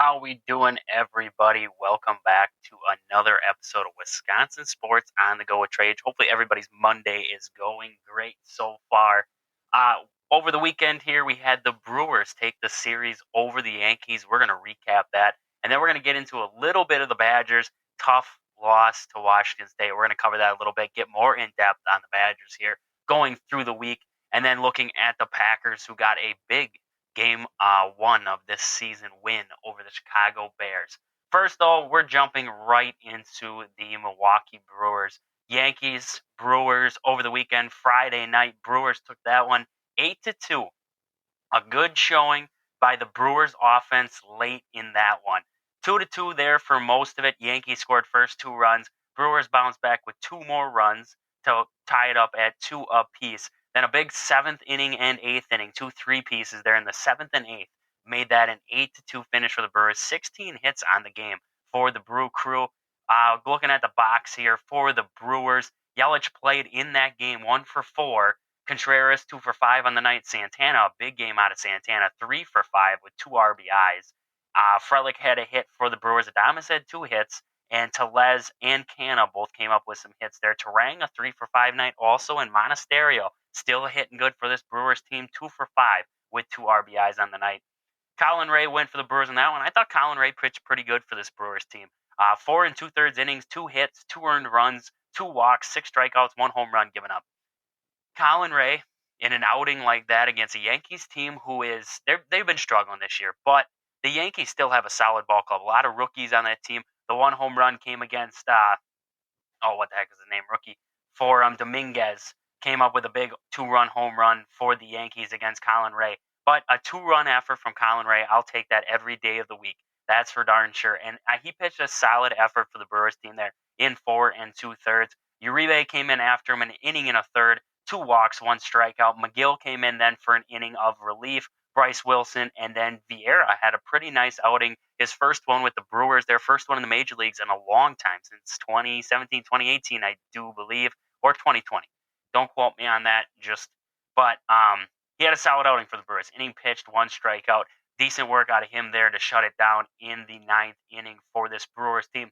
How we doing, everybody? Welcome back to another episode of Wisconsin Sports on the Go with Trade. Hopefully, everybody's Monday is going great so far. Uh, Over the weekend here, we had the Brewers take the series over the Yankees. We're going to recap that, and then we're going to get into a little bit of the Badgers' tough loss to Washington State. We're going to cover that a little bit, get more in depth on the Badgers here going through the week, and then looking at the Packers, who got a big game one of this season win over the Chicago Bears. First, though, we're jumping right into the Milwaukee Brewers. Yankees, Brewers over the weekend, Friday night. Brewers took that one 8-2. A good showing by the Brewers offense late in that one. 2-2 there for most of it. Yankees scored first 2 runs. Brewers bounced back with 2 more runs to tie it up at 2 apiece. Then a big seventh inning and eighth inning, 2 3-pieces there in the seventh and eighth, made that an 8-2 finish for the Brewers. 16 hits on the game for the Brew Crew. Looking at the box here for the Brewers, Yelich played in that game 1 for 4. Contreras 2 for 5 on the night. Santana, a big game out of Santana, 3 for 5 with 2 RBIs. Frelick had a hit for the Brewers. Adames had 2 hits, and Tellez and Canna both came up with some hits there. Terang, a 3 for 5 night also, and Monasterio still hitting good for this Brewers team, 2 for 5 with 2 RBIs on the night. Colin Ray went for the Brewers on that one. I thought Colin Ray pitched pretty good for this Brewers team. 4 2/3 innings, 2 hits, 2 earned runs, 2 walks, 6 strikeouts, 1 home run given up. Colin Ray, in an outing like that against a Yankees team who is they've been struggling this year, but the Yankees still have a solid ball club. A lot of rookies on that team. The 1 home run came against what the heck is his name? Rookie for Dominguez came up with a big 2-run home run for the Yankees against Colin Ray. But a 2-run effort from Colin Ray, I'll take that every day of the week. That's for darn sure. And he pitched a solid effort for the Brewers team there in 4 2/3. Uribe came in after him an inning and a third, 2 walks, 1 strikeout. McGill came in then for an inning of relief. Bryce Wilson and then Vieira had a pretty nice outing. His first one with the Brewers, their first one in the major leagues in a long time, since 2017, 2018, I do believe, or 2020. Don't quote me on that. But he had a solid outing for the Brewers. Inning pitched, 1 strikeout. Decent work out of him there to shut it down in the 9th inning for this Brewers team.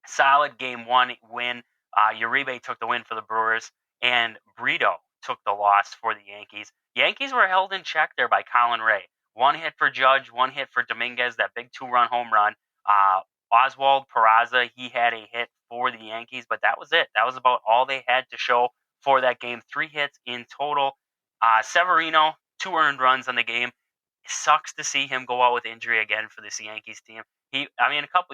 Solid game 1 win. Uribe took the win for the Brewers, and Brito took the loss for the Yankees. Yankees were held in check there by Colin Ray. 1 hit for Judge, 1 hit for Dominguez, that big 2-run home run. Oswald Peraza, he had a hit for the Yankees, but that was it. That was about all they had to show for that game. 3 hits in total. Severino, 2 earned runs on the game. It sucks to see him go out with injury again for this Yankees team. You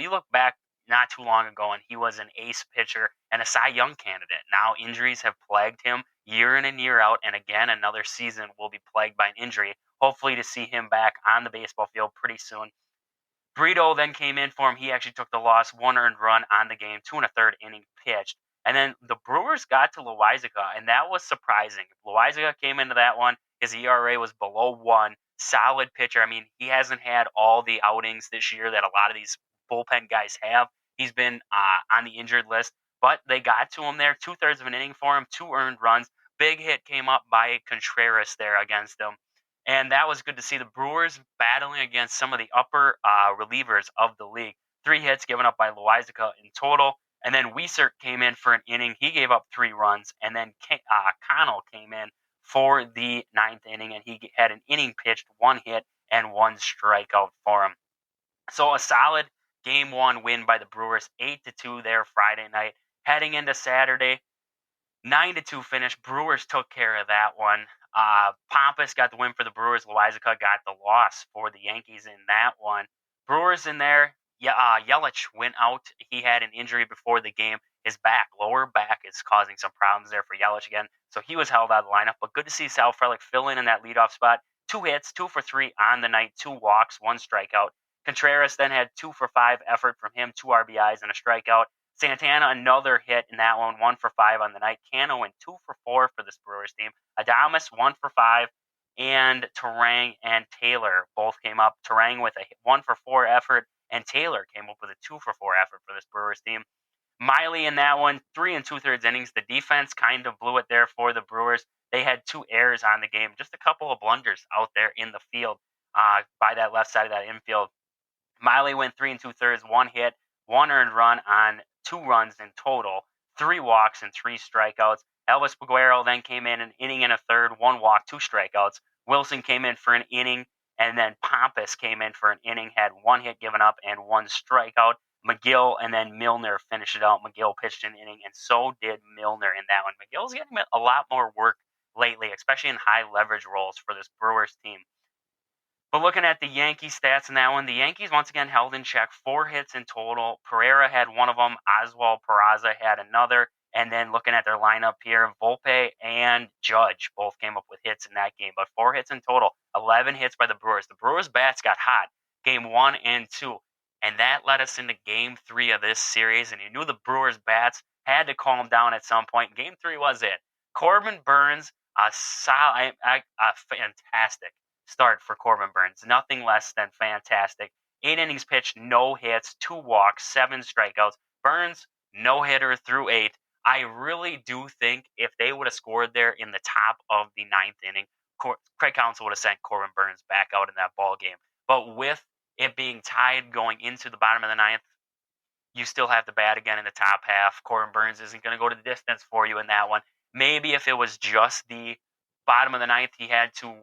look back not too long ago, and he was an ace pitcher and a Cy Young candidate. Now injuries have plagued him year in and year out, and again, another season will be plagued by an injury. Hopefully to see him back on the baseball field pretty soon. Brito then came in for him. He actually took the loss, 1 earned run on the game, 2 1/3 inning pitched. And then the Brewers got to Loizaga, and that was surprising. Loizaga came into that one. His ERA was below 1. Solid pitcher. I mean, he hasn't had all the outings this year that a lot of these bullpen guys have. He's been on the injured list, but they got to him there. 2/3 of an inning for him, 2 earned runs. Big hit came up by Contreras there against him. And that was good to see the Brewers battling against some of the upper relievers of the league. 3 hits given up by Loizaga in total. And then Wiesert came in for an inning. He gave up 3 runs. And then Connell came in for the 9th inning, and he had an inning pitched, 1 hit, and 1 strikeout for him. So a solid game 1 win by the Brewers, 8-2 there Friday night. Heading into Saturday, 9-2 finish. Brewers took care of that one. Pompous got the win for the Brewers. Loizaga got the loss for the Yankees in that one. Brewers in there. Yelich went out. He had an injury before the game. His lower back, is causing some problems there for Yelich again. So he was held out of the lineup. But good to see Sal Frelick fill in that leadoff spot. 2 hits, 2 for 3 on the night, 2 walks, 1 strikeout. Contreras then had 2 for 5 effort from him, 2 RBIs and a strikeout. Santana, another hit in that one, 1 for 5 on the night. Cano went 2 for 4 for this Brewers team. Adames, 1 for 5. And Terang and Taylor both came up. Terang with a 1 for 4 effort, and Taylor came up with a 2 for 4 effort for this Brewers team. Miley in that one, 3 2/3 innings. The defense kind of blew it there for the Brewers. They had 2 errors on the game, just a couple of blunders out there in the field by that left side of that infield. Miley went 3 2/3, 1 hit, 1 earned run on 2 runs in total, 3 walks and 3 strikeouts. Elvis Peguero then came in an inning and a third, 1 walk, 2 strikeouts. Wilson came in for an inning, and then Pompous came in for an inning, had 1 hit given up and 1 strikeout. McGill and then Milner finished it out. McGill pitched an inning, and so did Milner in that one. McGill's getting a lot more work lately, especially in high leverage roles for this Brewers team. But looking at the Yankees stats in that one, the Yankees once again held in check, 4 hits in total. Pereira had one of them. Oswald Peraza had another. And then looking at their lineup here, Volpe and Judge both came up with hits in that game. But 4 hits in total, 11 hits by the Brewers. The Brewers' bats got hot game 1 and 2. And that led us into game 3 of this series. And you knew the Brewers' bats had to calm down at some point. Game 3 was it. Corbin Burns, a fantastic start for Corbin Burns. Nothing less than fantastic. 8 innings pitched, no hits, 2 walks, 7 strikeouts. Burns, no hitter through 8. I really do think if they would have scored there in the top of the 9th inning, Craig Counsell would have sent Corbin Burns back out in that ball game. But with it being tied going into the bottom of the 9th, you still have the bat again in the top half. Corbin Burns isn't going to go to the distance for you in that one. Maybe if it was just the bottom of the 9th he had to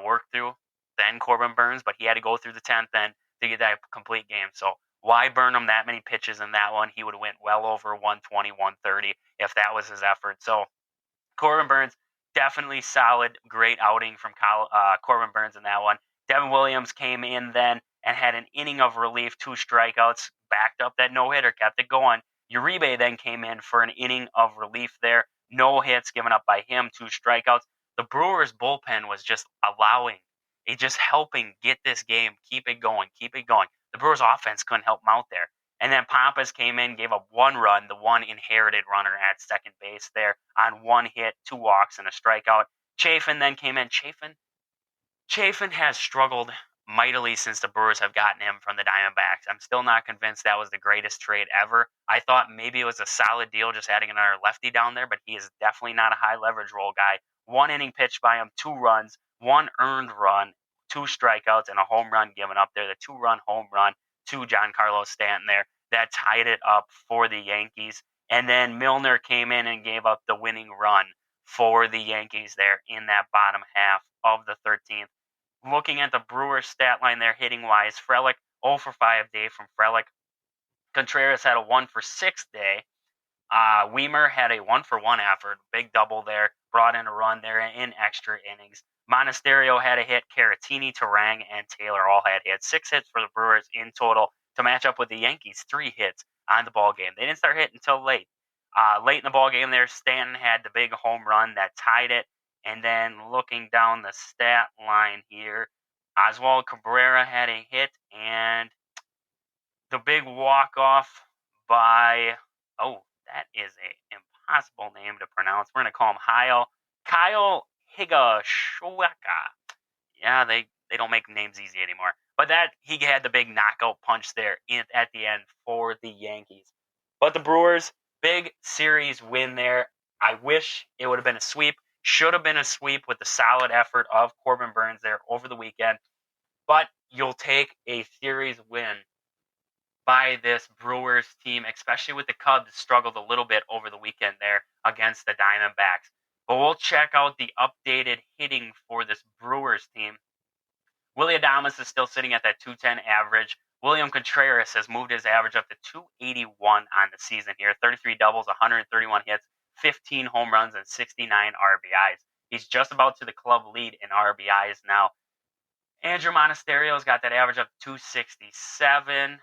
work through, then Corbin Burns, but he had to go through the 10th then to get that complete game. So why burn him that many pitches in that one? He would have went well over 120, 130 if that was his effort. So Corbin Burns, definitely solid, great outing from Corbin Burns in that one. Devin Williams came in then and had an inning of relief, 2 strikeouts, backed up that no-hitter, kept it going. Uribe then came in for an inning of relief there. No hits given up by him, 2 strikeouts. The Brewers' bullpen was just just helping get this game, keep it going, keep it going. The Brewers' offense couldn't help them out there. And then Pampas came in, gave up 1 run, the one inherited runner at second base there on 1 hit, 2 walks, and a strikeout. Chafin then came in. Chafin has struggled mightily since the Brewers have gotten him from the Diamondbacks. I'm still not convinced that was the greatest trade ever. I thought maybe it was a solid deal just adding another lefty down there, but he is definitely not a high leverage role guy. 1 inning pitched by him, 2 runs, 1 earned run, 2 strikeouts, and a home run given up there. The 2-run home run to Giancarlo Stanton there. That tied it up for the Yankees. And then Milner came in and gave up the winning run for the Yankees there in that bottom half of the 13th. Looking at the Brewers stat line there, hitting wise, Frelick 0 for 5 day from Frelick. Contreras had a 1 for 6 day. Weimer had a 1 for 1 effort, big double there, brought in a run there in extra innings. Monasterio had a hit. Caratini, Terang, and Taylor all had hits. 6 hits for the Brewers in total to match up with the Yankees. 3 hits on the ball game. They didn't start hitting until late. Late in the ball game there, Stanton had the big home run that tied it. And then looking down the stat line here, Oswald Cabrera had a hit, and the big walk-off by, that is an impossible name to pronounce. We're going to call him Kyle Higashioka. Yeah, they don't make names easy anymore. But he had the big knockout punch there at the end for the Yankees. But the Brewers, big series win there. I wish it would have been a sweep. Should have been a sweep with the solid effort of Corbin Burns there over the weekend. But you'll take a series win by this Brewers team, especially with the Cubs struggled a little bit over the weekend there against the Diamondbacks. But we'll check out the updated hitting for this Brewers team. Willie Adames is still sitting at that 210 average. William Contreras has moved his average up to 281 on the season here. 33 doubles, 131 hits, 15 home runs, and 69 RBIs. He's just about to the club lead in RBIs now. Andrew Monasterio's got that average up to 267.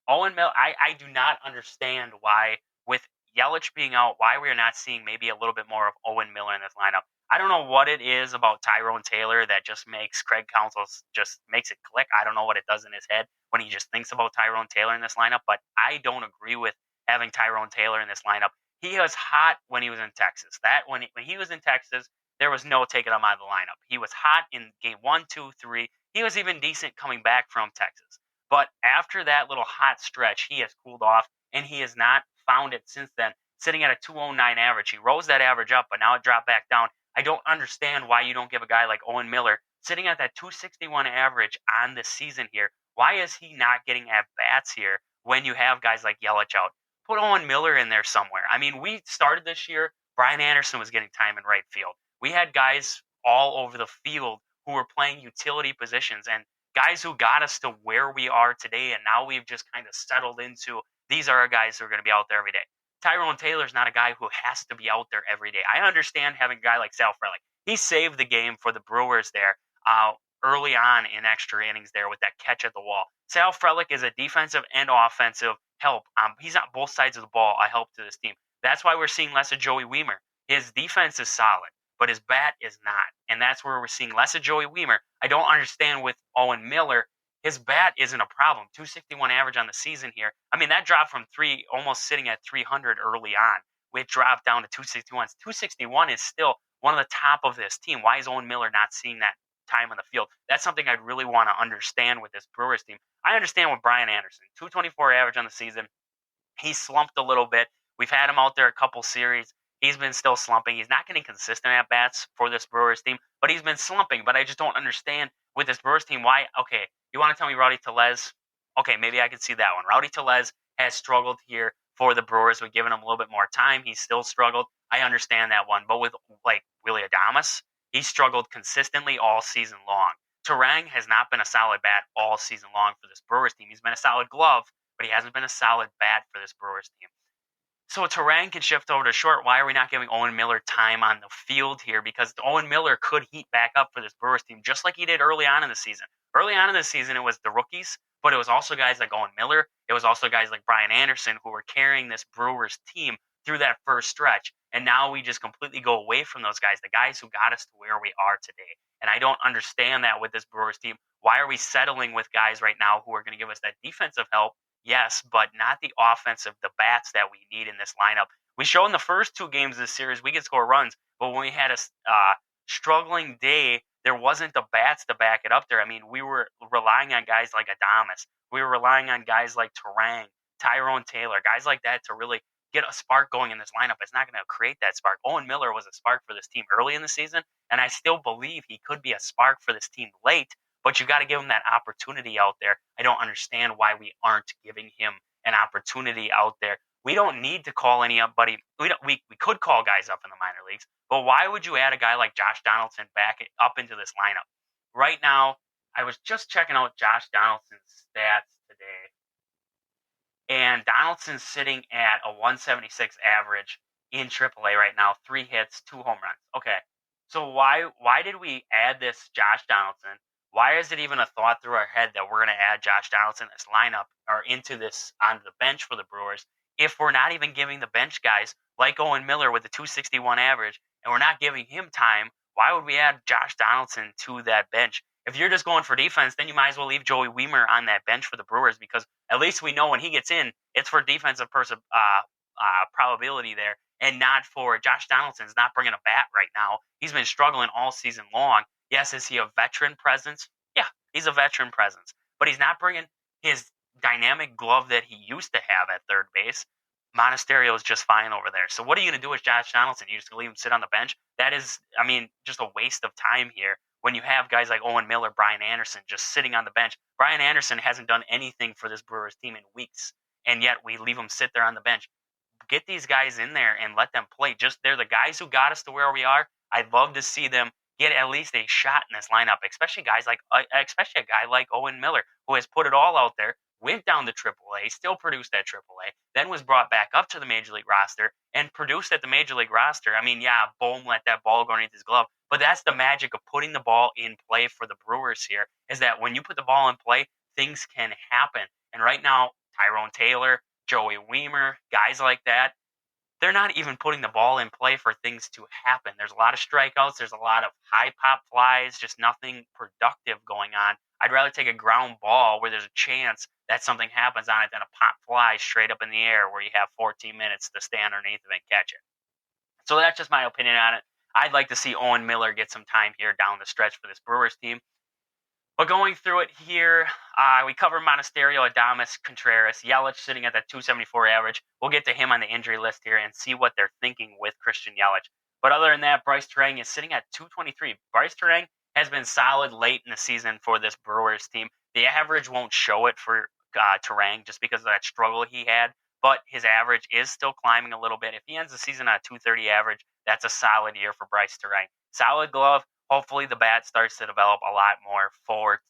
Owen Miller, I do not understand why, with Yelich being out, why we're not seeing maybe a little bit more of Owen Miller in this lineup. I don't know what it is about Tyrone Taylor that just makes Craig Counsell just makes it click. I don't know what it does in his head when he just thinks about Tyrone Taylor in this lineup, but I don't agree with having Tyrone Taylor in this lineup. He was hot when he was in Texas. When he was in Texas, there was no taking him out of the lineup. He was hot in game 1, 2, 3. He was even decent coming back from Texas. But after that little hot stretch, he has cooled off, and he has not found it since then, sitting at a 209 average. He rose that average up, but now it dropped back down. I don't understand why you don't give a guy like Owen Miller sitting at that 261 average on the season here Why is he not getting at bats here when you have guys like Yelich out? Put Owen Miller in there somewhere. I mean, we started this year, Brian Anderson was getting time in right field. We had guys all over the field who were playing utility positions and guys who got us to where we are today. And now we've just kind of settled into these are our guys who are going to be out there every day. Tyrone Taylor's not a guy who has to be out there every day. I understand having a guy like Sal Frelick. He saved the game for the Brewers there early on in extra innings there with that catch at the wall. Sal Frelick is a defensive and offensive help. He's on both sides of the ball, a help to this team. That's why we're seeing less of Joey Wiemer. His defense is solid, but his bat is not. And that's where we're seeing less of Joey Wiemer. I don't understand with Owen Miller. His bat isn't a problem. 261 average on the season here. I mean, that dropped from almost sitting at 300 early on. It dropped down to 261. 261 is still one of the top of this team. Why is Owen Miller not seeing that time on the field? That's something I'd really want to understand with this Brewers team. I understand with Brian Anderson, 224 average on the season. He slumped a little bit. We've had him out there a couple series. He's been still slumping. He's not getting consistent at bats for this Brewers team, but he's been slumping. But I just don't understand with this Brewers team why. Okay, you want to tell me Rowdy Tellez? Okay, maybe I can see that one. Rowdy Tellez has struggled here for the Brewers. We've given him a little bit more time. He's still struggled. I understand that one. But with like Willie Adames, he struggled consistently all season long. Terang has not been a solid bat all season long for this Brewers team. He's been a solid glove, but he hasn't been a solid bat for this Brewers team. So Terang can shift over to short. Why are we not giving Owen Miller time on the field here? Because Owen Miller could heat back up for this Brewers team, just like he did early on in the season. Early on in the season, it was the rookies, but it was also guys like Owen Miller. It was also guys like Brian Anderson who were carrying this Brewers team through that first stretch. And now we just completely go away from those guys, the guys who got us to where we are today. And I don't understand that with this Brewers team. Why are we settling with guys right now who are going to give us that defensive help? Yes, but not the offensive, the bats that we need in this lineup. We showed in the first two games of this series we could score runs, but when we had a struggling day, there wasn't the bats to back it up there. I mean, we were relying on guys like Adames. We were relying on guys like Terang, Tyrone Taylor, guys like that to really get a spark going in this lineup. It's not going to create that spark. Owen Miller was a spark for this team early in the season, and I still believe he could be a spark for this team late, but you got to give him that opportunity out there. I don't understand why we aren't giving him an opportunity out there. We don't need to call anybody. We could call guys up in the minor leagues, but why would you add a guy like Josh Donaldson back up into this lineup? Right now, I was just checking out Josh Donaldson's stats today, and Donaldson's sitting at a 176 average in AAA right now, 3 hits, 2 home runs. Okay, so why did we add this Josh Donaldson? Why is it even a thought through our head that we're going to add Josh Donaldson in this lineup or into this onto the bench for the Brewers if we're not even giving the bench guys like Owen Miller with a 261 average and we're not giving him time? Why would we add Josh Donaldson to that bench? If you're just going for defense, then you might as well leave Joey Wiemer on that bench for the Brewers because at least we know when he gets in, it's for defensive probability there and not for Josh Donaldson's not bringing a bat right now. He's been struggling all season long. Yes, is he a veteran presence? Yeah, he's a veteran presence. But he's not bringing his dynamic glove that he used to have at third base. Monasterio is just fine over there. So what are you going to do with Josh Donaldson? You just going to leave him sit on the bench? That is, I mean, just a waste of time here when you have guys like Owen Miller, Brian Anderson just sitting on the bench. Brian Anderson hasn't done anything for this Brewers team in weeks, and yet we leave him sit there on the bench. Get these guys in there and let them play. They're the guys who got us to where we are. I'd love to see them get at least a shot in this lineup, especially a guy like Owen Miller, who has put it all out there, went down to AAA, still produced at AAA, then was brought back up to the Major League roster and produced at the Major League roster. I mean, yeah, Bohm let that ball go underneath his glove, but that's the magic of putting the ball in play for the Brewers here, is that when you put the ball in play, things can happen. And right now, Tyrone Taylor, Joey Wiemer, guys like that, they're not even putting the ball in play for things to happen. There's a lot of strikeouts. There's a lot of high pop flies, just nothing productive going on. I'd rather take a ground ball where there's a chance that something happens on it than a pop fly straight up in the air where you have 14 minutes to stand underneath of it and catch it. So that's just my opinion on it. I'd like to see Owen Miller get some time here down the stretch for this Brewers team. But going through it here, we cover Monasterio, Adames, Contreras, Yelich sitting at that 274 average. We'll get to him on the injury list here and see what they're thinking with Christian Yelich. But other than that, Bryce Terang is sitting at 223. Bryce Terang has been solid late in the season for this Brewers team. The average won't show it for Terang just because of that struggle he had, but his average is still climbing a little bit. If he ends the season on a 230 average, that's a solid year for Bryce Terang. Solid glove. Hopefully the bat starts to develop a lot more for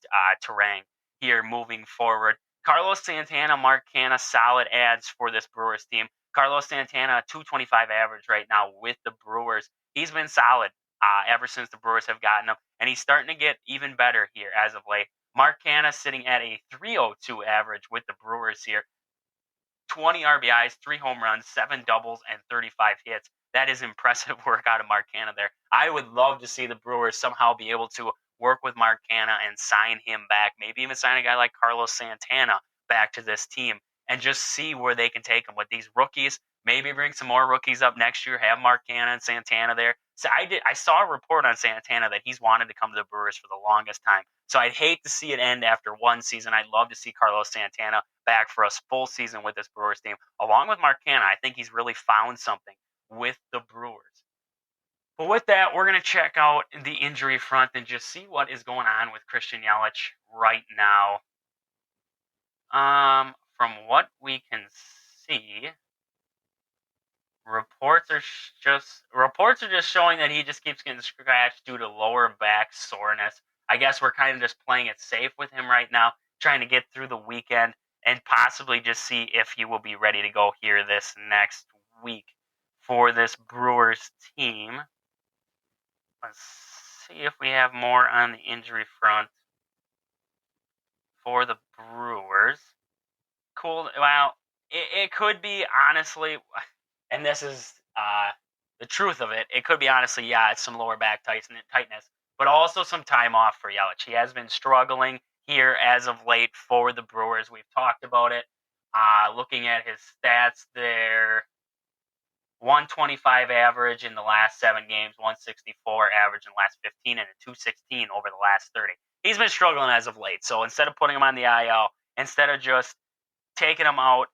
Terang here moving forward. Carlos Santana, Mark Canha, solid ads for this Brewers team. Carlos Santana, 225 average right now with the Brewers. He's been solid ever since the Brewers have gotten him, and he's starting to get even better here as of late. Mark Canha sitting at a 302 average with the Brewers here. 20 RBIs, 3 home runs, 7 doubles, and 35 hits. That is impressive work out of Mark Canha there. I would love to see the Brewers somehow be able to work with Mark Canha and sign him back. Maybe even sign a guy like Carlos Santana back to this team and just see where they can take him with these rookies. Maybe bring some more rookies up next year. Have Mark Canha and Santana there. So I saw a report on Santana that he's wanted to come to the Brewers for the longest time. So I'd hate to see it end after one season. I'd love to see Carlos Santana back for a full season with this Brewers team. Along with Mark Canha, I think he's really found something with the Brewers. But with that, we're going to check out the injury front and just see what is going on with Christian Yelich right now. From what we can see, reports are just showing that he just keeps getting scratched due to lower back soreness. I guess we're kind of just playing it safe with him right now, trying to get through the weekend and possibly just see if he will be ready to go here this next week for this Brewers team. Let's see if we have more on the injury front for the Brewers. Cool. Well, it could be, honestly, and this is the truth of it. It could be, honestly, yeah, it's some lower back tightness, but also some time off for Yelich. He has been struggling here as of late for the Brewers. We've talked about it. Looking at his stats there, 125 average in the last 7 games, 164 average in the last 15, and a 216 over the last 30. He's been struggling as of late. So instead of putting him on the IL, instead of just taking him out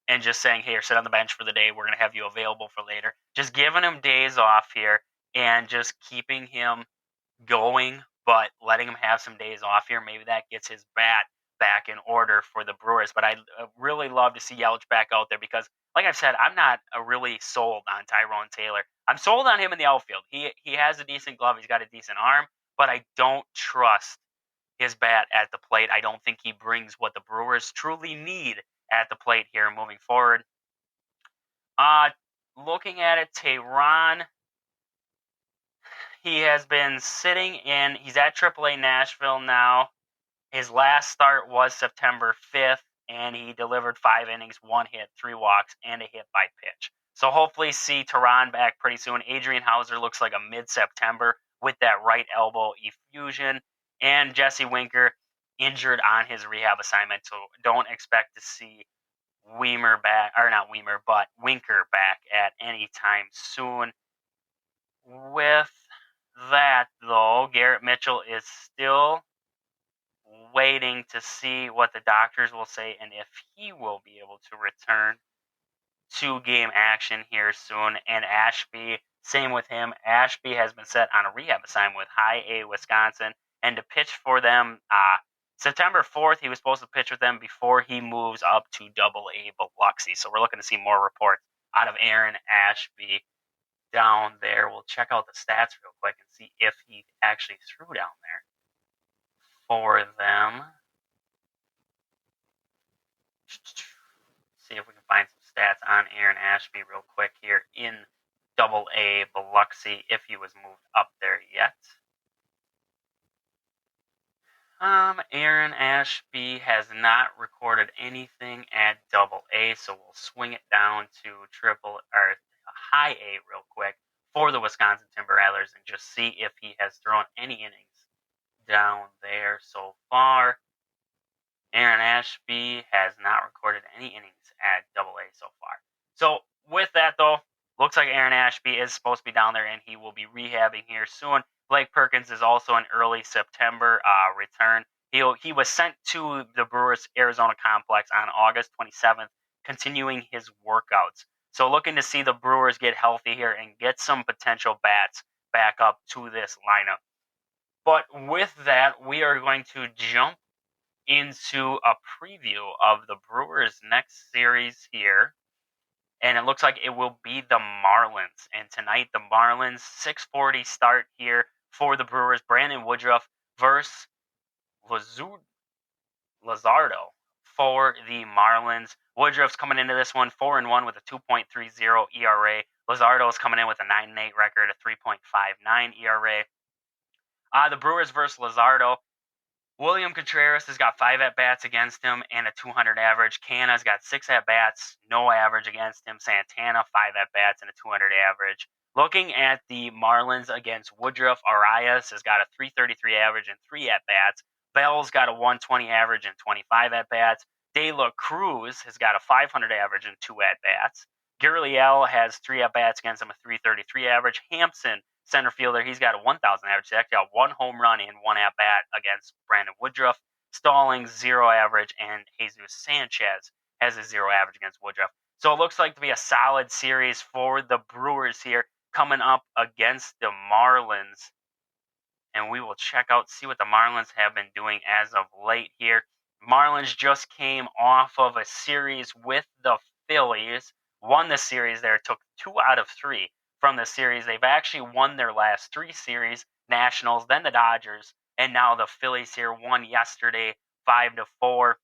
and just saying, here, sit on the bench for the day, we're going to have you available for later, just giving him days off here and just keeping him going, but letting him have some days off here. Maybe that gets his bat back in order for the Brewers. But I'd really love to see Yelich back out there because, like I've said, I'm not really sold on Tyrone Taylor. I'm sold on him in the outfield. He has a decent glove. He's got a decent arm, but I don't trust his bat at the plate. I don't think he brings what the Brewers truly need at the plate here moving forward. Looking at it, Tehran, he has been sitting in, he's at AAA Nashville now. His last start was September 5th, and he delivered 5 innings, 1 hit, 3 walks, and a hit by pitch. So hopefully see Tehran back pretty soon. Adrian Hauser looks like a mid-September with that right elbow effusion. And Jesse Winker injured on his rehab assignment, so don't expect to see Winker back at any time soon. With that, though, Garrett Mitchell is still waiting to see what the doctors will say and if he will be able to return to game action here soon. And Ashby, same with him. Ashby has been set on a rehab assignment with High A Wisconsin and to pitch for them September 4th. He was supposed to pitch with them before he moves up to Double A Biloxi. So we're looking to see more reports out of Aaron Ashby down there. We'll check out the stats real quick and see if he actually threw down there for them. See if we can find some stats on Aaron Ashby real quick here in Double A Biloxi if he was moved up there yet. Aaron Ashby has not recorded anything at Double A, so we'll swing it down to High A real quick for the Wisconsin Timber Rattlers and just see if he has thrown any innings down there so far. Aaron Ashby has not recorded any innings at Double A so far. So with that, though, looks like Aaron Ashby is supposed to be down there and he will be rehabbing here soon. Blake Perkins is also an early September return. He was sent to the Brewers Arizona complex on August 27th, continuing his workouts. So looking to see the Brewers get healthy here and get some potential bats back up to this lineup. But with that, we are going to jump into a preview of the Brewers' next series here. And it looks like it will be the Marlins. And tonight, the Marlins, 6:40 start here for the Brewers. Brandon Woodruff versus Lazardo for the Marlins. Woodruff's coming into this one 4-1 with a 2.30 ERA. Lazardo is coming in with a 9-8 record, a 3.59 ERA. The Brewers versus Lazardo. William Contreras has got 5 at-bats against him and a 200 average. Canna's got 6 at-bats, no average against him. Santana, 5 at-bats and a 200 average. Looking at the Marlins against Woodruff, Arias has got a 333 average and 3 at-bats. Bell's got a 120 average and 25 at-bats. De La Cruz has got a 500 average and 2 at-bats. Gurriel has 3 at-bats against him, a 333 average. Hampson, center fielder, he's got a 1,000 average. He's actually got 1 home run and 1 at-bat against Brandon Woodruff. Stallings, 0 average, and Jesus Sanchez has a 0 average against Woodruff. So it looks like to be a solid series for the Brewers here coming up against the Marlins. And we will check out, see what the Marlins have been doing as of late here. Marlins just came off of a series with the Phillies, won the series there, took 2 out of 3 from the series. They've actually won their last 3 series, Nationals, then the Dodgers, and now the Phillies here won yesterday 5-4.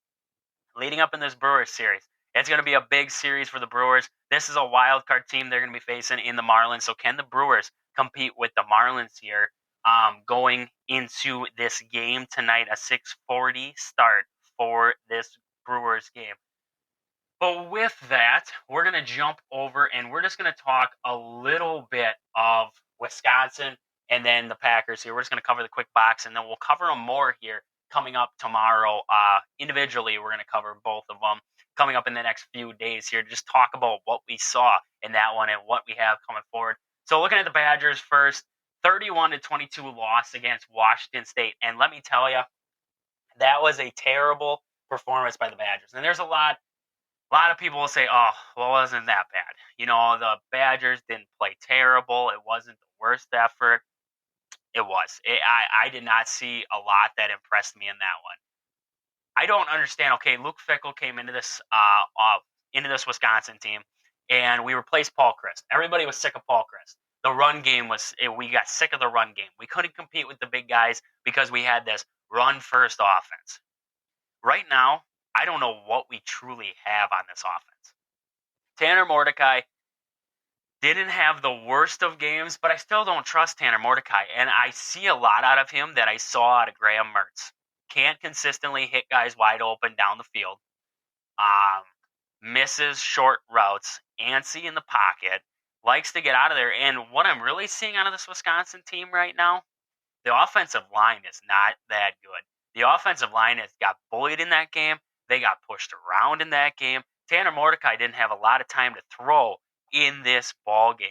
Leading up in this Brewers series, it's going to be a big series for the Brewers. This is a wild card team they're going to be facing in the Marlins. So can the Brewers compete with the Marlins here going into this game tonight, a 6:40 start for this Brewers game? But with that, we're going to jump over and we're just going to talk a little bit of Wisconsin and then the Packers here. We're just going to cover the quick box and then we'll cover them more here coming up tomorrow. Individually, we're going to cover both of them coming up in the next few days here to just talk about what we saw in that one and what we have coming forward. So looking at the Badgers first, 31-22 loss against Washington State. And let me tell you, that was a terrible performance by the Badgers. And there's a lot of people will say, oh, well, it wasn't that bad. You know, the Badgers didn't play terrible. It wasn't the worst effort. It was. I did not see a lot that impressed me in that one. I don't understand. Okay, Luke Fickell came into this Wisconsin team, and we replaced Paul Chryst. Everybody was sick of Paul Chryst. The run game we got sick of the run game. We couldn't compete with the big guys because we had this run-first offense. Right now, I don't know what we truly have on this offense. Tanner Mordecai didn't have the worst of games, but I still don't trust Tanner Mordecai. And I see a lot out of him that I saw out of Graham Mertz. Can't consistently hit guys wide open down the field. Misses short routes. Antsy in the pocket. Likes to get out of there. And what I'm really seeing out of this Wisconsin team right now, the offensive line is not that good. The offensive line has got bullied in that game. They got pushed around in that game. Tanner Mordecai didn't have a lot of time to throw in this ball game.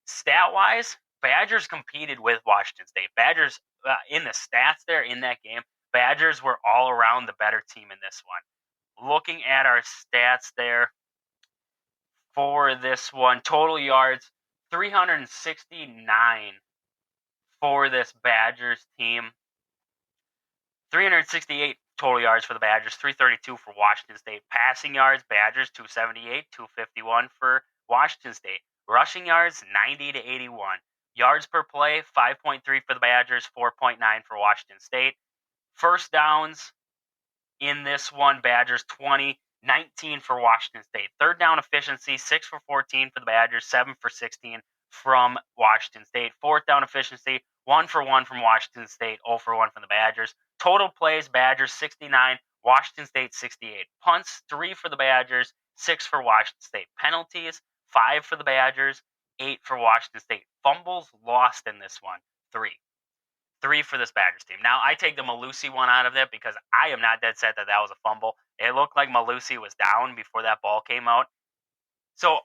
Stat-wise, Badgers competed with Washington State. Badgers, in the stats there in that game, Badgers were all around the better team in this one. Looking at our stats there for this one, total yards, 369 for this Badgers team. 368 total yards for the Badgers, 332 for Washington State. Passing yards, Badgers 278, 251 for Washington State. Rushing yards, 90-81. Yards per play, 5.3 for the Badgers, 4.9 for Washington State. First downs in this one, Badgers 20, 19 for Washington State. Third down efficiency, 6 for 14 for the Badgers, 7 for 16 from Washington State. Fourth down efficiency, 1 for 1 from Washington State, 0 for 1 from the Badgers. Total plays, Badgers 69, Washington State 68. Punts, 3 for the Badgers, 6 for Washington State. Penalties, 5 for the Badgers, 8 for Washington State. Fumbles lost in this one, 3. 3 for this Badgers team. Now, I take the Malusi one out of it because I am not dead set that was a fumble. It looked like Malusi was down before that ball came out. So,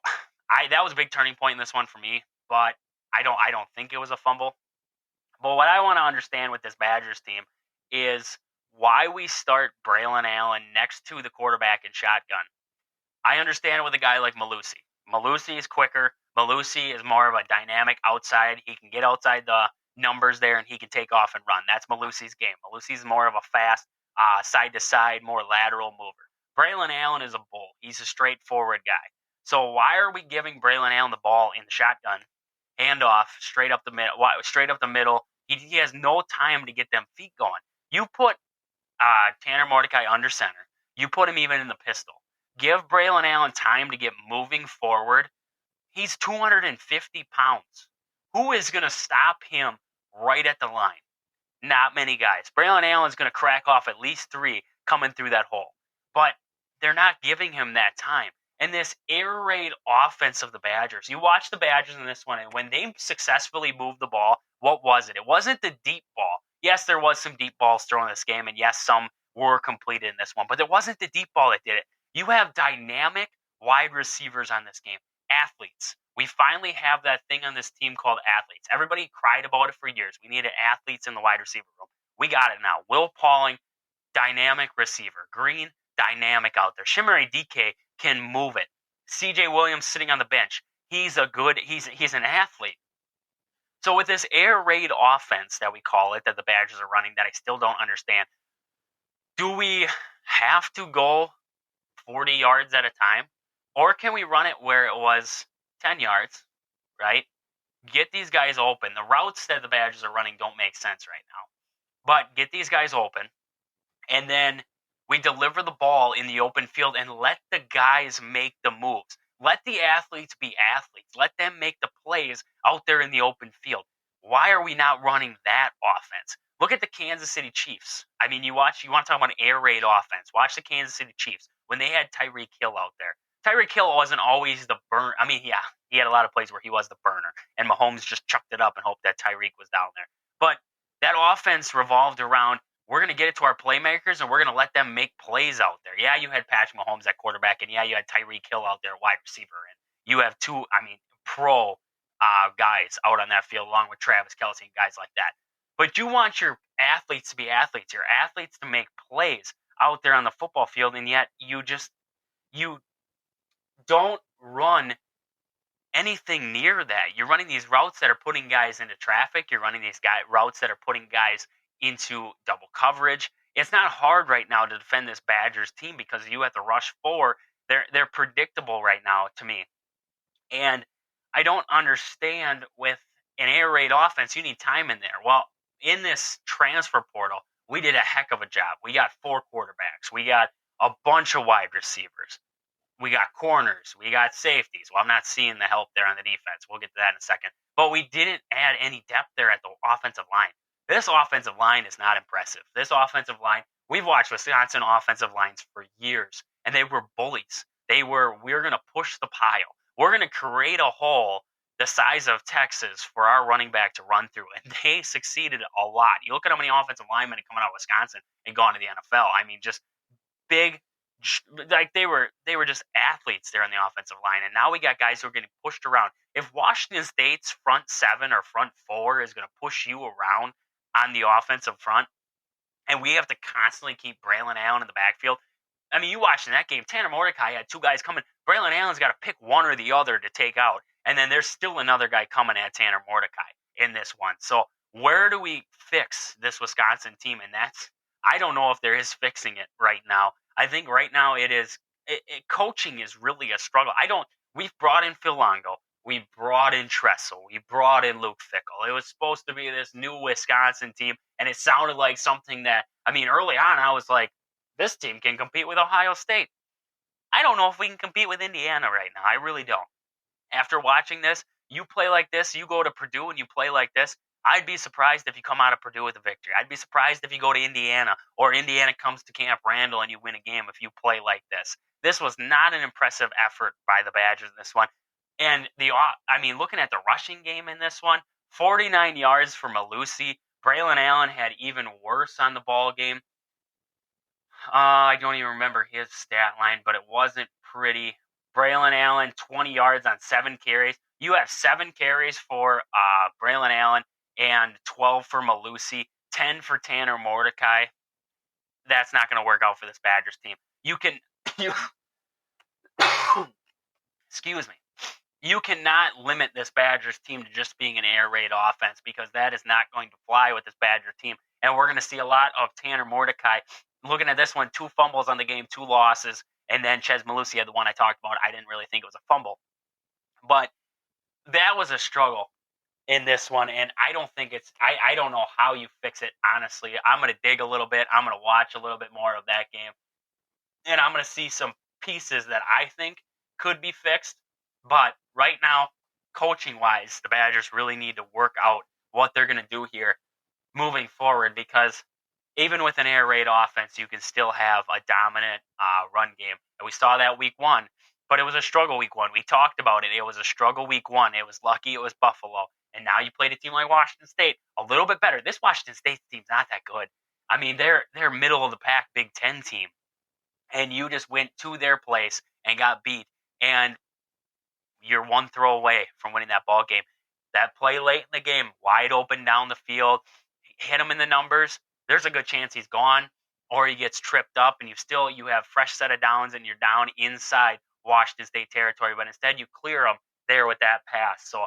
that was a big turning point in this one for me, but I don't think it was a fumble. But what I want to understand with this Badgers team is why we start Braylon Allen next to the quarterback in shotgun. I understand with a guy like Malusi. Malusi is quicker. Malusi is more of a dynamic outside. He can get outside the numbers there and he can take off and run. That's Malusi's game. Malusi's more of a fast, side-to-side, more lateral mover. Braylon Allen is a bull. He's a straightforward guy. So why are we giving Braylon Allen the ball in the shotgun, handoff, straight up the middle? Straight up the middle. He has no time to get them feet going. You put Tanner Mordecai under center. You put him even in the pistol. Give Braylon Allen time to get moving forward. He's 250 pounds. Who is going to stop him right at the line? Not many guys. Braylon Allen's going to crack off at least 3 coming through that hole. But they're not giving him that time. And this air raid offense of the Badgers, you watch the Badgers in this one, and when they successfully moved the ball, what was it? It wasn't the deep ball. Yes, there was some deep balls thrown in this game, and yes, some were completed in this one, but it wasn't the deep ball that did it. You have dynamic wide receivers on this game, athletes. We finally have that thing on this team called athletes. Everybody cried about it for years. We needed athletes in the wide receiver room. We got it now. Will Pauling, dynamic receiver. Green, dynamic out there. Chimere DK can move it. CJ Williams sitting on the bench. He's an athlete. So with this air raid offense that we call it, that the Badgers are running, that I still don't understand, do we have to go 40 yards at a time? Or can we run it where it was 10 yards, right? Get these guys open. The routes that the Badgers are running don't make sense right now. But get these guys open, and then we deliver the ball in the open field and let the guys make the moves. Let the athletes be athletes. Let them make the plays out there in the open field. Why are we not running that offense? Look at the Kansas City Chiefs. I mean, you want to talk about an air raid offense. Watch the Kansas City Chiefs when they had Tyreek Hill out there. Tyreek Hill wasn't always the burner. I mean, yeah, he had a lot of plays where he was the burner, and Mahomes just chucked it up and hoped that Tyreek was down there. But that offense revolved around, we're going to get it to our playmakers, and we're going to let them make plays out there. Yeah, you had Patrick Mahomes at quarterback, and yeah, you had Tyreek Hill out there wide receiver, and you have 2, pro guys out on that field along with Travis Kelce and guys like that. But you want your athletes to be athletes, your athletes to make plays out there on the football field, and yet you don't run anything near that. You're running these routes that are putting guys into traffic. You're running these routes that are putting guys into double coverage. It's not hard right now to defend this Badgers team because you have to rush 4. They're predictable right now to me. And I don't understand, with an air raid offense, you need time in there. Well, in this transfer portal, we did a heck of a job. We got 4 quarterbacks. We got a bunch of wide receivers. We got corners. We got safeties. Well, I'm not seeing the help there on the defense. We'll get to that in a second. But we didn't add any depth there at the offensive line. This offensive line is not impressive. This offensive line, we've watched Wisconsin offensive lines for years, and they were bullies. We're going to push the pile. We're going to create a hole the size of Texas for our running back to run through, and they succeeded a lot. You look at how many offensive linemen are coming out of Wisconsin and gone to the NFL. I mean, just big, like they were just athletes there on the offensive line, and now we got guys who are getting pushed around. If Washington State's front 7 or front 4 is going to push you around on the offensive front, and we have to constantly keep Braylon Allen in the backfield. I mean, you watching that game, Tanner Mordecai had 2 guys coming. Braylon Allen's got to pick one or the other to take out, and then there's still another guy coming at Tanner Mordecai in this one. So where do we fix this Wisconsin team? And I don't know if there is fixing it right now. I think right now coaching is really a struggle. We've brought in Phil Longo. We brought in Tressel. We brought in Luke Fickell. It was supposed to be this new Wisconsin team, and it sounded like something that, early on I was like, this team can compete with Ohio State. I don't know if we can compete with Indiana right now. I really don't. After watching this, you play like this, you go to Purdue and you play like this, I'd be surprised if you come out of Purdue with a victory. I'd be surprised if you go to Indiana or Indiana comes to Camp Randall and you win a game if you play like this. This was not an impressive effort by the Badgers in this one. And looking at the rushing game in this one, 49 yards for Malusi. Braylon Allen had even worse on the ball game. I don't even remember his stat line, but it wasn't pretty. Braylon Allen, 20 yards on 7 carries. You have 7 carries for Braylon Allen and 12 for Malusi, 10 for Tanner Mordecai. That's not going to work out for this Badgers team. Excuse me. you cannot limit this Badgers team to just being an air raid offense because that is not going to fly with this Badgers team. And we're going to see a lot of Tanner Mordecai. Looking at this one, 2 fumbles on the game, 2 losses, and then Ches Malusia, the one I talked about, I didn't really think it was a fumble. But that was a struggle in this one, and I don't think I don't know how you fix it, honestly. I'm going to dig a little bit. I'm going to watch a little bit more of that game, and I'm going to see some pieces that I think could be fixed. But right now, coaching wise, the Badgers really need to work out what they're going to do here moving forward, because even with an air raid offense, you can still have a dominant run game. And we saw that week 1, but it was a struggle week 1. We talked about it. It was a struggle week 1. It was lucky it was Buffalo. And now you played a team like Washington State, a little bit better. This Washington State team's not that good. I mean, they're middle of the pack Big Ten team. And you just went to their place and got beat. And you're 1 throw away from winning that ball game. That play late in the game, wide open down the field, hit him in the numbers, there's a good chance he's gone, or he gets tripped up and you have fresh set of downs and you're down inside Washington State territory, but instead you clear them there with that pass. So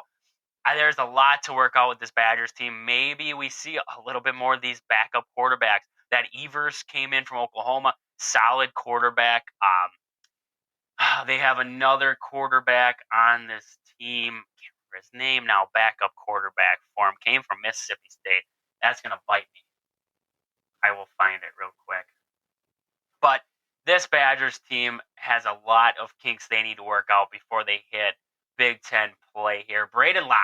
there's a lot to work out with this Badgers team. Maybe we see a little bit more of these backup quarterbacks. That Evers came in from Oklahoma, solid quarterback. They have another quarterback on this team. Can't remember his name now. Backup quarterback for him. Came from Mississippi State. That's going to bite me. I will find it real quick. But this Badgers team has a lot of kinks they need to work out before they hit Big Ten play here. Braden Locke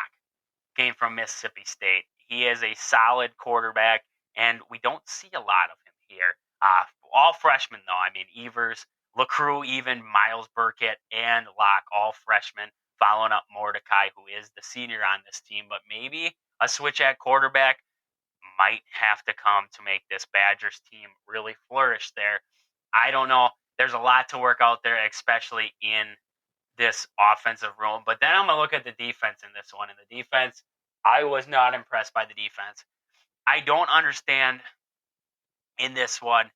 came from Mississippi State. He is a solid quarterback, and we don't see a lot of him here. All freshmen, though. I mean, Evers, LaCrue, even Miles Burkett, and Locke, all freshmen, following up Mordecai, who is the senior on this team. But maybe a switch at quarterback might have to come to make this Badgers team really flourish there. I don't know. There's a lot to work out there, especially in this offensive room. But then I'm going to look at the defense in this one. And the defense, I was not impressed by the defense. I don't understand in this one.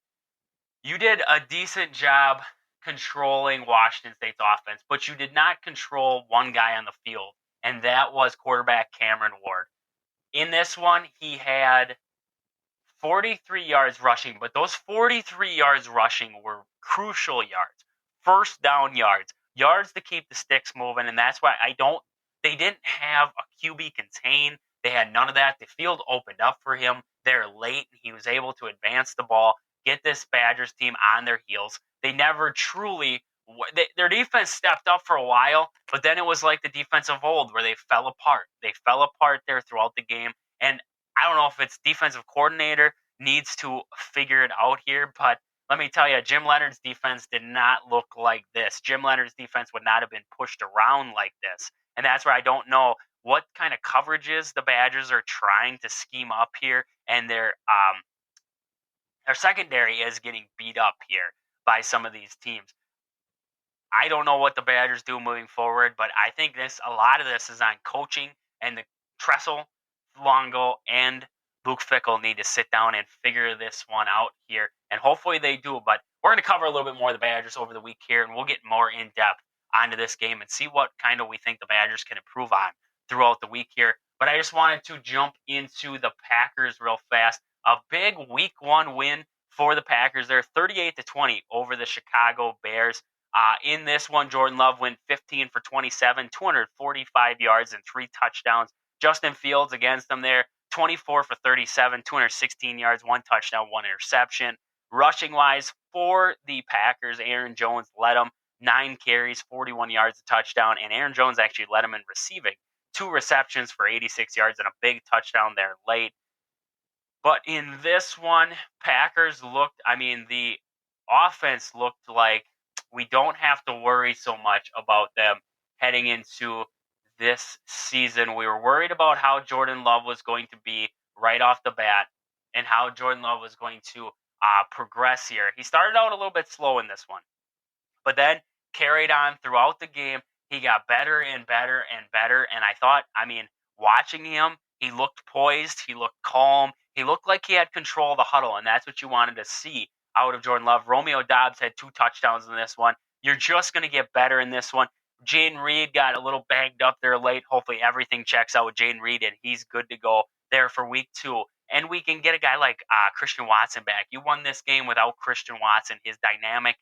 You did a decent job controlling Washington State's offense, but you did not control one guy on the field, and that was quarterback Cameron Ward. In this one, he had 43 yards rushing, but those 43 yards rushing were crucial yards, first down yards, yards to keep the sticks moving, and that's why they didn't have a QB contain. They had none of that. The field opened up for him there late, and he was able to advance the ball, get this Badgers team on their heels. They never truly, their defense stepped up for a while, but then it was like the defense of old where they fell apart. They fell apart there throughout the game, and I don't know if it's defensive coordinator needs to figure it out here, but let me tell you, Jim Leonard's defense did not look like this. Jim Leonard's defense would not have been pushed around like this, and that's where I don't know what kind of coverages the Badgers are trying to scheme up here, and their secondary is getting beat up here by some of these teams. I don't know what the Badgers do moving forward, but I think a lot of this is on coaching, and the Tressel, Longo, and Luke Fickell need to sit down and figure this one out here, and hopefully they do. But we're going to cover a little bit more of the Badgers over the week here, and we'll get more in depth onto this game and see what kind of we think the Badgers can improve on throughout the week here. But I just wanted to jump into the Packers real fast. A big week 1 win for the Packers. They're 38-20 over the Chicago Bears. In this one, Jordan Love went 15 for 27, 245 yards and 3 touchdowns. Justin Fields against them there, 24 for 37, 216 yards, 1 touchdown, 1 interception. Rushing-wise, for the Packers, Aaron Jones led them 9 carries, 41 yards, a touchdown, and Aaron Jones actually led them in receiving. 2 receptions for 86 yards and a big touchdown there late. But in this one, the offense looked like we don't have to worry so much about them heading into this season. We were worried about how Jordan Love was going to be right off the bat and how Jordan Love was going to progress here. He started out a little bit slow in this one, but then carried on throughout the game. He got better and better and better, and I thought, watching him, he looked poised, he looked calm, he looked like he had control of the huddle, and that's what you wanted to see out of Jordan Love. Romeo Doubs had 2 touchdowns in this one. You're just going to get better in this one. Jaden Reed got a little banged up there late. Hopefully everything checks out with Jaden Reed and he's good to go there for week 2. And we can get a guy like Christian Watson back. You won this game without Christian Watson, his dynamic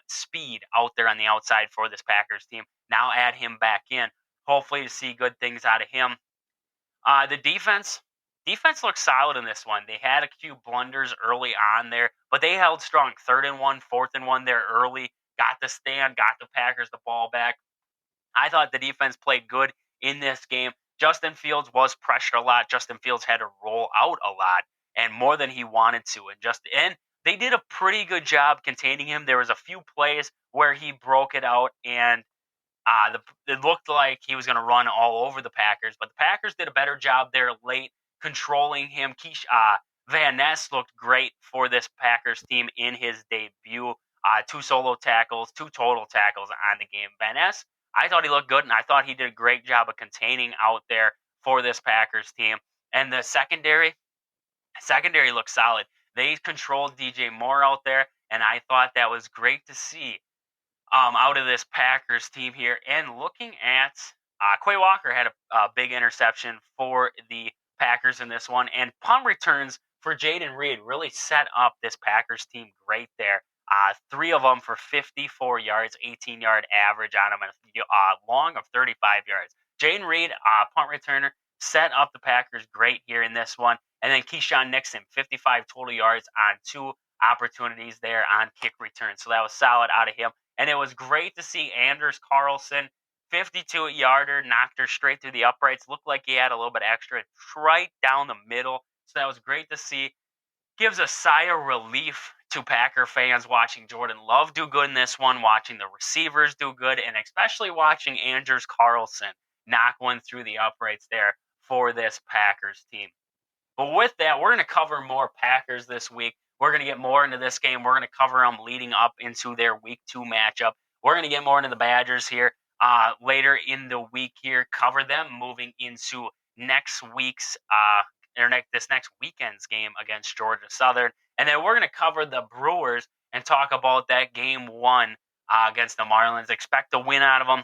speed out there on the outside for this Packers team. Now add him back in. Hopefully to see good things out of him. The defense looks solid in this one. They had a few blunders early on there, but they held strong. 3rd and 1, 4th and 1 there early. Got the stand, got the Packers the ball back. I thought the defense played good in this game. Justin Fields was pressured a lot. Justin Fields had to roll out a lot and more than he wanted to. And they did a pretty good job containing him. There was a few plays where he broke it out and it looked like he was going to run all over the Packers, but the Packers did a better job there late controlling him. Van Ness looked great for this Packers team in his debut. 2 solo tackles, 2 total tackles on the game. Van Ness, I thought he looked good, and I thought he did a great job of containing out there for this Packers team. And the secondary looked solid. They controlled DJ Moore out there, and I thought that was great to see out of this Packers team here. And looking at Quay Walker had a big interception for the Packers in this one, and punt returns for Jaden Reed really set up this Packers team great there. 3 of them for 54 yards, 18-yard average on them, and a long of 35 yards. Jaden Reed, punt returner, set up the Packers great here in this one. And then Keyshawn Nixon, 55 total yards on 2 opportunities there on kick return. So that was solid out of him. And it was great to see Anders Carlson, 52-yarder, knocked her straight through the uprights. Looked like he had a little bit extra right down the middle. So that was great to see. Gives a sigh of relief to Packer fans watching Jordan Love do good in this one, watching the receivers do good, and especially watching Anders Carlson knock one through the uprights there for this Packers team. But with that, we're going to cover more Packers this week. We're going to get more into this game. We're going to cover them leading up into their week 2 matchup. We're going to get more into the Badgers here later in the week here, cover them moving into next week's this next weekend's game against Georgia Southern. And then we're going to cover the Brewers and talk about that game 1 against the Marlins. Expect a win out of them.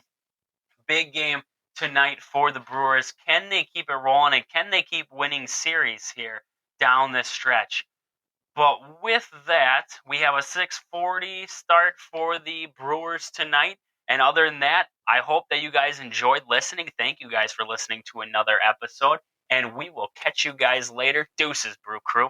Big game tonight for the Brewers. Can they keep it rolling, and can they keep winning series here down this stretch? But with that, we have a 6:40 start for the Brewers tonight. And other than that, I hope that you guys enjoyed listening. Thank you guys for listening to another episode, and we will catch you guys later. Deuces, Brew Crew.